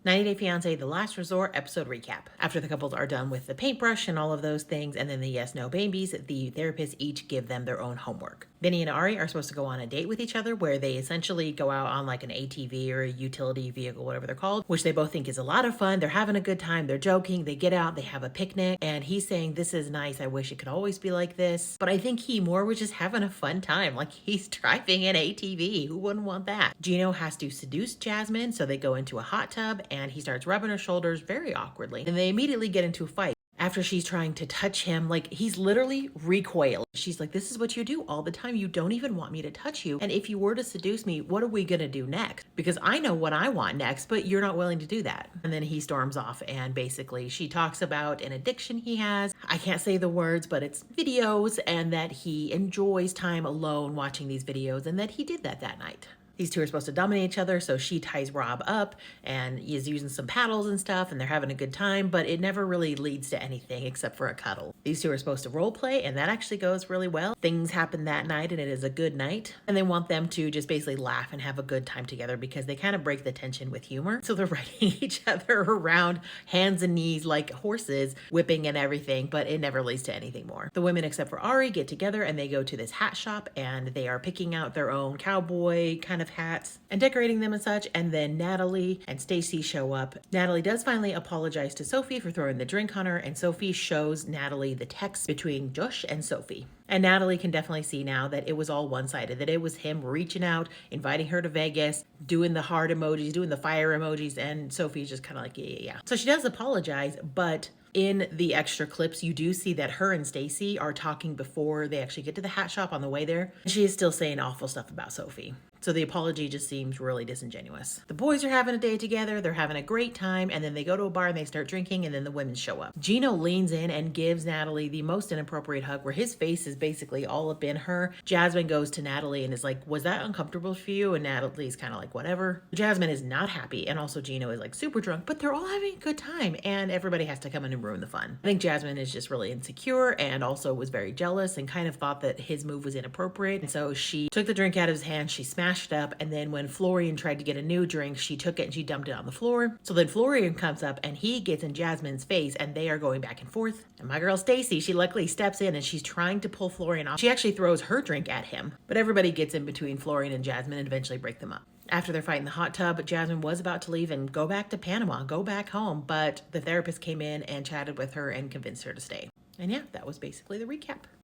90 Day Fiancé, The Last Resort episode recap. After the couples are done with the paintbrush and all of those things, and then the yes no babies, the therapists each give them their own homework. Vinny and Ari are supposed to go on a date with each other where they essentially go out on like an ATV or a utility vehicle, whatever they're called, which they both think is a lot of fun. They're having a good time. They're joking. They get out. They have a picnic. And he's saying, this is nice. I wish it could always be like this. But I think he more was just having a fun time. Like he's driving an ATV. Who wouldn't want that? Gino has to seduce Jasmine. So they go into a hot tub and he starts rubbing her shoulders very awkwardly. And they immediately get into a fight. After she's trying to touch him, like he's literally recoiling. She's like, this is what you do all the time. You don't even want me to touch you. And if you were to seduce me, what are we gonna do next? Because I know what I want next, but you're not willing to do that. And then he storms off and basically she talks about an addiction he has. I can't say the words, but it's videos, and that he enjoys time alone watching these videos, and that he did that night. These two are supposed to dominate each other, so she ties Rob up and is using some paddles and stuff, and they're having a good time, but it never really leads to anything except for a cuddle. These two are supposed to role play, and that actually goes really well. Things happen that night, and it is a good night, and they want them to just basically laugh and have a good time together because they kind of break the tension with humor. So they're riding each other around, hands and knees like horses, whipping and everything, but it never leads to anything more. The women, except for Ari, get together and they go to this hat shop, and they are picking out their own cowboy kind of hats and decorating them and such. And then Natalie and Stacy show up. Natalie does finally apologize to Sophie for throwing the drink on her, and Sophie shows Natalie the text between Josh and Sophie. And Natalie can definitely see now that it was all one-sided, that it was him reaching out, inviting her to Vegas, doing the heart emojis, doing the fire emojis, and Sophie's just kind of like, yeah. So she does apologize, but in the extra clips, you do see that her and Stacy are talking before they actually get to the hat shop on the way there. She is still saying awful stuff about Sophie. So the apology just seems really disingenuous. The boys are having a day together. They're having a great time. And then they go to a bar and they start drinking, and then the women show up. Gino leans in and gives Natalie the most inappropriate hug where his face is basically all up in her. Jasmine goes to Natalie and is like, was that uncomfortable for you? And Natalie's kind of like, whatever. Jasmine is not happy. And also Gino is like super drunk, but they're all having a good time. And everybody has to come in and ruin the fun. I think Jasmine is just really insecure and also was very jealous and kind of thought that his move was inappropriate. And so she took the drink out of his hand. She smashed it up, and then when Florian tried to get a new drink, she took it and she dumped it on the floor. So then Florian comes up and he gets in Jasmine's face, and they are going back and forth. And my girl Stacy, she luckily steps in and she's trying to pull Florian off. She actually throws her drink at him, but everybody gets in between Florian and Jasmine and eventually break them up. After they're fighting the hot tub, Jasmine was about to leave and go back to Panama, go back home, but the therapist came in and chatted with her and convinced her to stay. And yeah, that was basically the recap.